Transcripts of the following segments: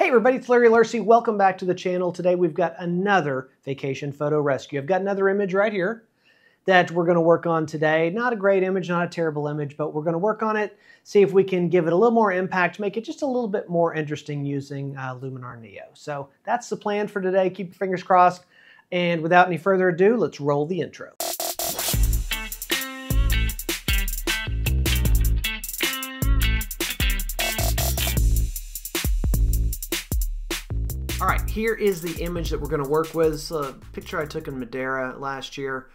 Hey everybody, it's Larry Larcy. Welcome back to the channel. Today we've got another vacation photo rescue. I've got another image right here that we're going to work on today. Not a great image, not a terrible image, but we're going to work on it, see if we can give it a little more impact, make it just a little bit more interesting using Luminar Neo. So that's the plan for today. Keep your fingers crossed. And without any further ado, let's roll the intro. All right, here is the image that we're going to work with. It's a picture I took in Madeira last year,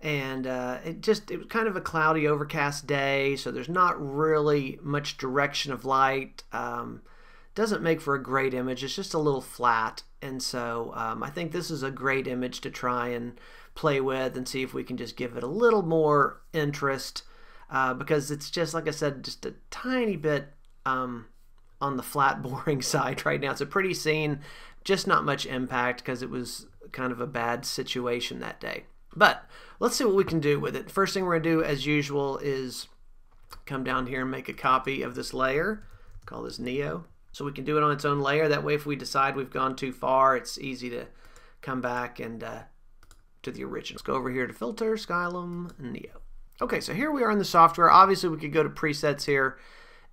and it was kind of a cloudy, overcast day, so there's not really much direction of light. Doesn't make for a great image. It's just a little flat, and so I think this is a great image to try and play with and see if we can just give it a little more interest, because it's just, like I said, just a tiny bit on the flat, boring side right now. It's a pretty scene, just not much impact because it was kind of a bad situation that day. But let's see what we can do with it. First thing we're going to do, as usual, is come down here and make a copy of this layer. Call this Neo. So we can do it on its own layer. That way, if we decide we've gone too far, it's easy to come back and to the original. Let's go over here to Filter, Skylum, Neo. Okay, so here we are in the software. Obviously, we could go to presets here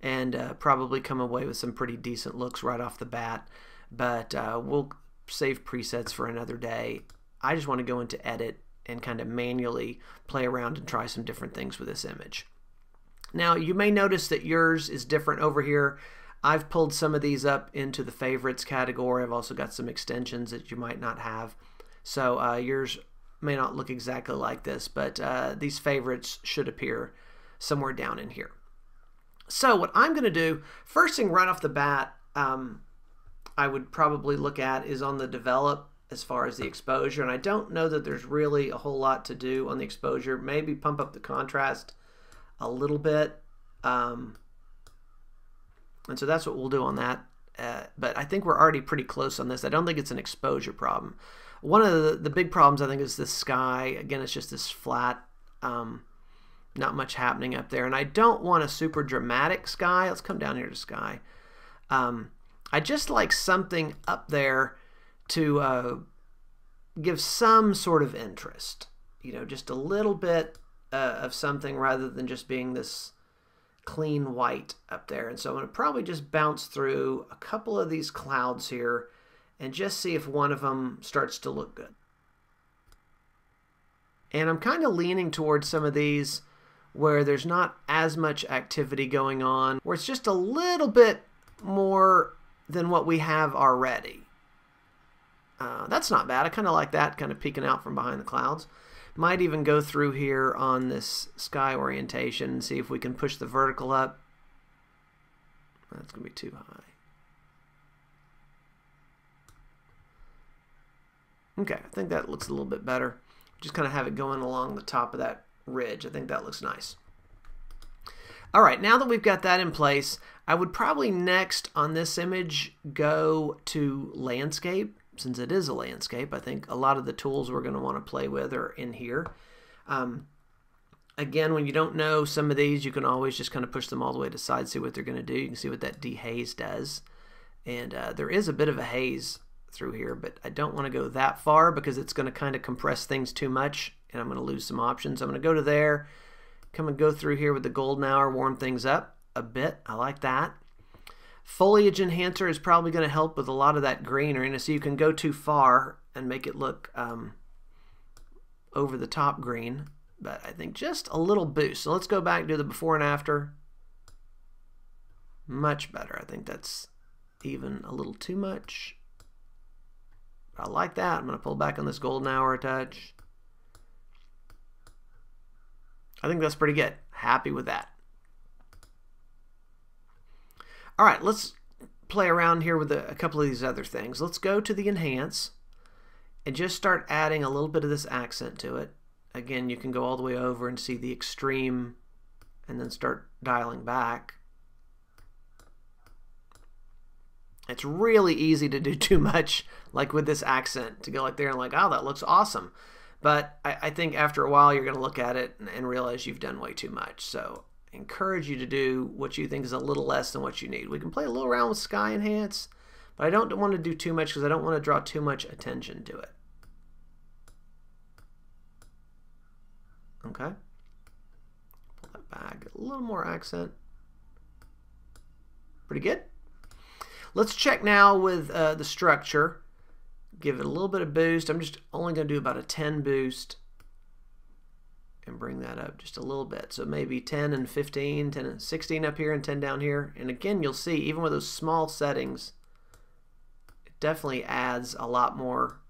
and probably come away with some pretty decent looks right off the bat, but we'll save presets for another day. I just want to go into edit and kind of manually play around and try some different things with this image. Now you may notice that yours is different over here. I've pulled some of these up into the favorites category. I've also got some extensions that you might not have, so yours may not look exactly like this, but these favorites should appear somewhere down in here. So what I'm going to do, first thing right off the bat, I would probably look at is on the develop as far as the exposure. And I don't know that there's really a whole lot to do on the exposure. Maybe pump up the contrast a little bit. And so that's what we'll do on that. But I think we're already pretty close on this. I don't think it's an exposure problem. One of the big problems, I think, is the sky. Again, it's just this flat, not much happening up there, and I don't want a super dramatic sky. Let's come down here to sky. I just like something up there to give some sort of interest, you know, just a little bit of something rather than just being this clean white up there. And so I'm going to probably just bounce through a couple of these clouds here and just see if one of them starts to look good. And I'm kind of leaning towards some of these where there's not as much activity going on, where it's just a little bit more than what we have already. That's not bad. I kind of like that, kind of peeking out from behind the clouds. Might even go through here on this sky orientation and see if we can push the vertical up. That's going to be too high. Okay, I think that looks a little bit better. Just kind of have it going along the top of that ridge. I think that looks nice. All right, now that we've got that in place, I would probably next on this image go to landscape. Since it is a landscape, I think a lot of the tools we're going to want to play with are in here. Again, when you don't know some of these, you can always just kind of push them all the way to the side, see what they're going to do. You can see what that dehaze does. And there is a bit of a haze through here, but I don't want to go that far because it's going to kind of compress things too much and I'm going to lose some options. I'm going to go to there, come and go through here with the golden hour, warm things up a bit. I like that. Foliage enhancer is probably going to help with a lot of that greenery, so you can go too far and make it look over the top green, but I think just a little boost. So let's go back and do the before and after. Much better. I think that's even a little too much. I like that. I'm going to pull back on this golden hour a touch. I think that's pretty good. Happy with that. All right, let's play around here with a couple of these other things. Let's go to the enhance and just start adding a little bit of this accent to it. Again, you can go all the way over and see the extreme and then start dialing back. It's really easy to do too much, like with this accent, to go like there and like, oh, that looks awesome. But I think after a while you're going to look at it and realize you've done way too much. So encourage you to do what you think is a little less than what you need. We can play a little around with sky enhance, But I don't want to do too much because I don't want to draw too much attention to it. Okay. Pull that back, get a little more accent. Pretty good. Let's check now with the structure. Give it a little bit of boost. I'm just only going to do about a 10 boost and bring that up just a little bit. So maybe 10 and 15, 10 and 16 up here and 10 down here. And again, you'll see even with those small settings, it definitely adds a lot more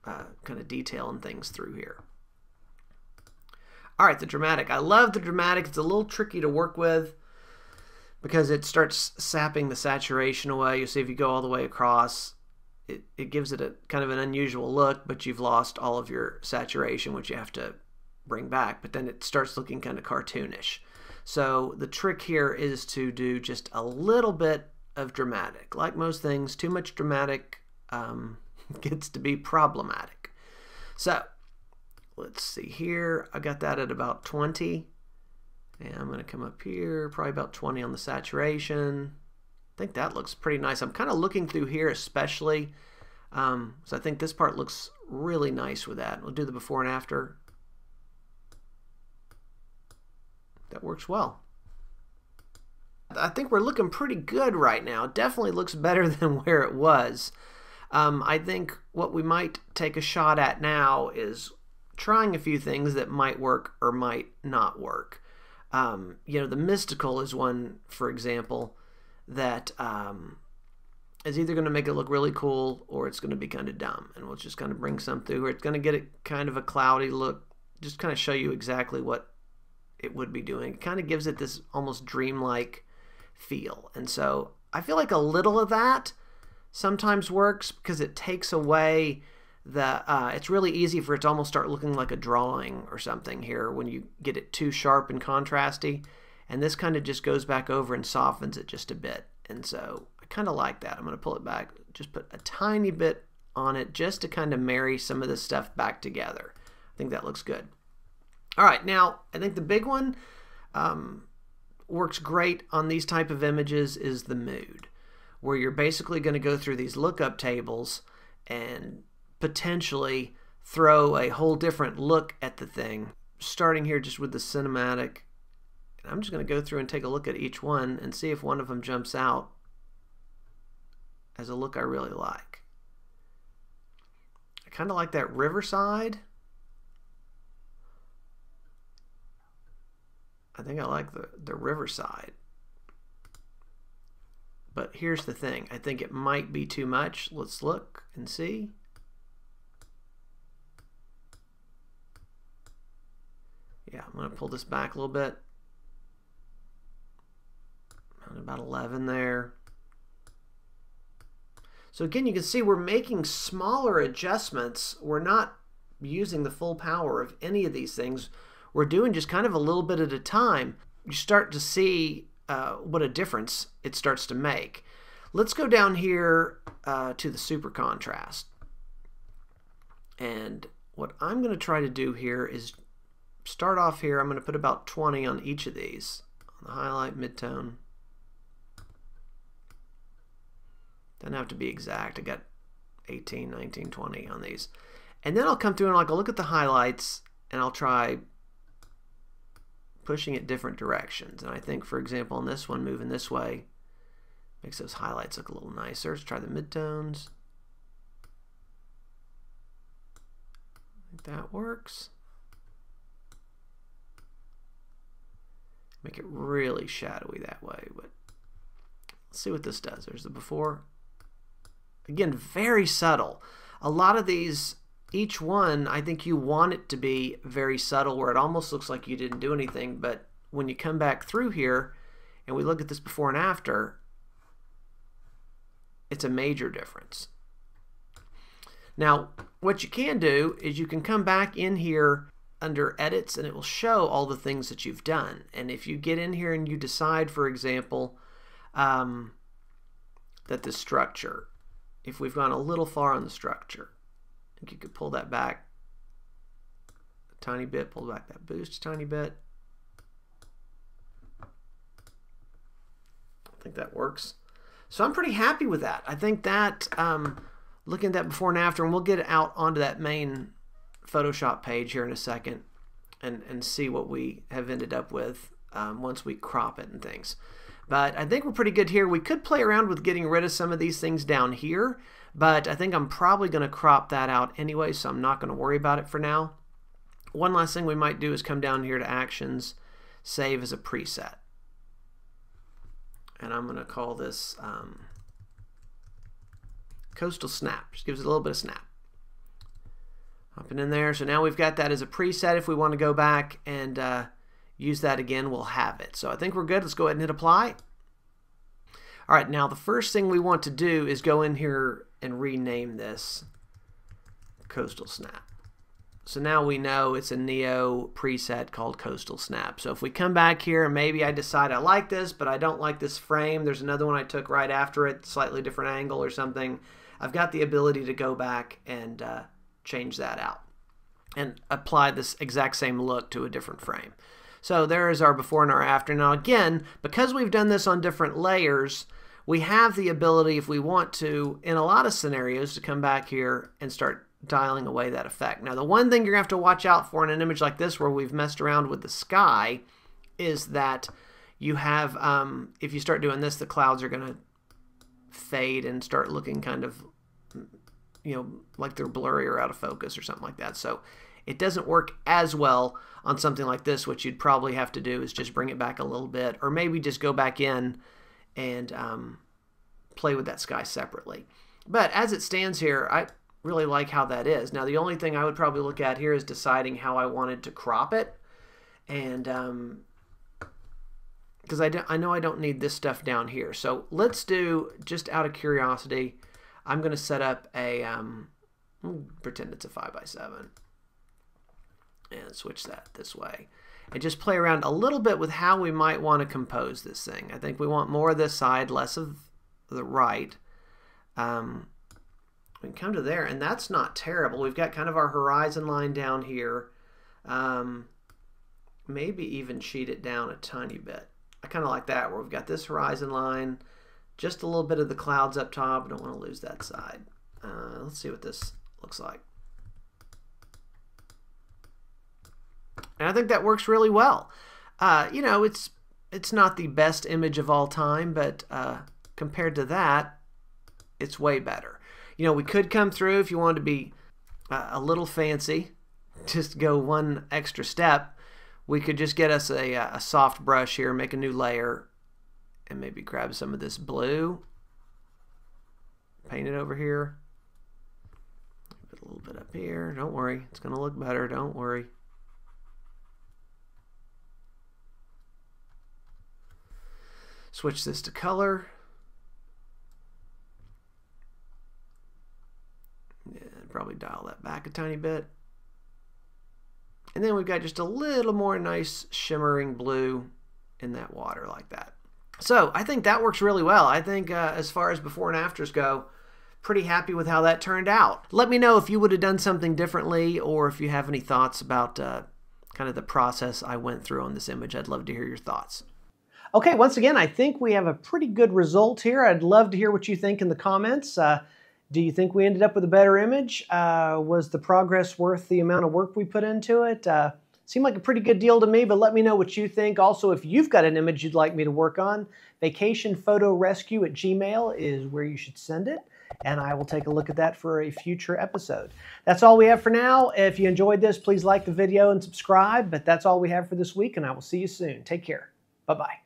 kind of detail and things through here. All right, the dramatic. I love the dramatic. It's a little tricky to work with because it starts sapping the saturation away. You see if you go all the way across, it gives it a kind of an unusual look, but you've lost all of your saturation, which you have to bring back. But then it starts looking kind of cartoonish. So the trick here is to do just a little bit of dramatic. Like most things, too much dramatic gets to be problematic. So let's see here. I got that at about 20. And I'm going to come up here, probably about 20 on the saturation. I think that looks pretty nice. I'm kind of looking through here especially. So I think this part looks really nice with that. We'll do the before and after. That works well. I think we're looking pretty good right now. It definitely looks better than where it was. I think what we might take a shot at now is trying a few things that might work or might not work. You know, the mystical is one, for example, that is either going to make it look really cool or it's going to be kind of dumb. And we'll just kind of bring some through, or it's going to get it kind of a cloudy look, just kind of show you exactly what it would be doing. It kind of gives it this almost dreamlike feel. And so I feel like a little of that sometimes works because it takes away the, it's really easy for it to almost start looking like a drawing or something here when you get it too sharp and contrasty. And this kind of just goes back over and softens it just a bit. And so I kind of like that. I'm going to pull it back, just put a tiny bit on it just to kind of marry some of this stuff back together. I think that looks good. All right, now I think the big one works great on these type of images is the mood, where you're basically going to go through these lookup tables and potentially throw a whole different look at the thing. Starting here just with the cinematic, and I'm just going to go through and take a look at each one and see if one of them jumps out as a look I really like. I kind of like that riverside. I think I like the riverside. But here's the thing. I think it might be too much. Let's look and see. Yeah, I'm going to pull this back a little bit. About 11 there. So again, you can see we're making smaller adjustments. We're not using the full power of any of these things. We're doing just kind of a little bit at a time. You start to see what a difference it starts to make. Let's go down here to the super contrast. And what I'm going to try to do here is start off here. I'm going to put about 20 on each of these. On the highlight, midtone. Doesn't have to be exact. I got 18, 19, 20 on these. And then I'll come through and I'll look at the highlights and I'll try pushing it different directions. And I think, for example, on this one, moving this way makes those highlights look a little nicer. Let's try the midtones. I think that works. Make it really shadowy that way, but let's see what this does. There's the before. Again, very subtle. A lot of these, each one, I think you want it to be very subtle where it almost looks like you didn't do anything, but when you come back through here and we look at this before and after, it's a major difference. Now, what you can do is you can come back in here under edits and it will show all the things that you've done. And if you get in here and you decide, for example, that the structure, if we've gone a little far on the structure, I think you could pull that back a tiny bit, pull back that boost a tiny bit. I think that works. So I'm pretty happy with that. I think that, looking at that before and after, and we'll get it out onto that main Photoshop page here in a second and see what we have ended up with once we crop it and things. But I think we're pretty good here. We could play around with getting rid of some of these things down here, but I think I'm probably going to crop that out anyway, so I'm not going to worry about it for now. One last thing we might do is come down here to Actions, Save as a Preset. And I'm going to call this Coastal Snap. Just gives it a little bit of snap. Hopping in there. So now we've got that as a preset. If we want to go back and use that again, we'll have it. So I think we're good. Let's go ahead and hit apply. All right, now the first thing we want to do is go in here and rename this Coastal Snap. So now we know it's a Neo preset called Coastal Snap. So if we come back here and maybe I decide I like this, but I don't like this frame, there's another one I took right after it, slightly different angle or something, I've got the ability to go back and change that out and apply this exact same look to a different frame. So there is our before and our after. Now again, because we've done this on different layers, we have the ability, if we want to, in a lot of scenarios, to come back here and start dialing away that effect. Now the one thing you're going to have to watch out for in an image like this where we've messed around with the sky is that you have, if you start doing this, the clouds are going to fade and start looking kind of, you know, like they're blurry or out of focus or something like that. So it doesn't work as well on something like this. What you'd probably have to do is just bring it back a little bit, or maybe just go back in and play with that sky separately. But as it stands here, I really like how that is. Now the only thing I would probably look at here is deciding how I wanted to crop it, and because I know I don't need this stuff down here. So let's do, just out of curiosity, I'm going to set up a pretend it's a 5x7 and switch that this way and just play around a little bit with how we might want to compose this thing. I think we want more of this side, less of the right. We can come to there, and that's not terrible. We've got kind of our horizon line down here. Maybe even sheet it down a tiny bit. I kind of like that, where we've got this horizon line, just a little bit of the clouds up top. I don't want to lose that side. Let's see what this looks like. And I think that works really well. You know, it's not the best image of all time, but compared to that, it's way better. You know, we could come through, if you wanted to be a little fancy, just go one extra step. We could just get us a soft brush here, make a new layer, and maybe grab some of this blue, paint it over here, put a little bit up here. Don't worry, it's going to look better. Don't worry. Switch this to color. Probably dial that back a tiny bit. And then we've got just a little more nice shimmering blue in that water like that. So I think that works really well. I think as far as before and afters go, pretty happy with how that turned out. Let me know if you would have done something differently, or if you have any thoughts about kind of the process I went through on this image. I'd love to hear your thoughts. Okay, once again, I think we have a pretty good result here. I'd love to hear what you think in the comments. Do you think we ended up with a better image? Was the progress worth the amount of work we put into it? Seemed like a pretty good deal to me, but let me know what you think. Also, if you've got an image you'd like me to work on, vacationphotorescue@gmail.com is where you should send it, and I will take a look at that for a future episode. That's all we have for now. If you enjoyed this, please like the video and subscribe, but that's all we have for this week, and I will see you soon. Take care. Bye-bye.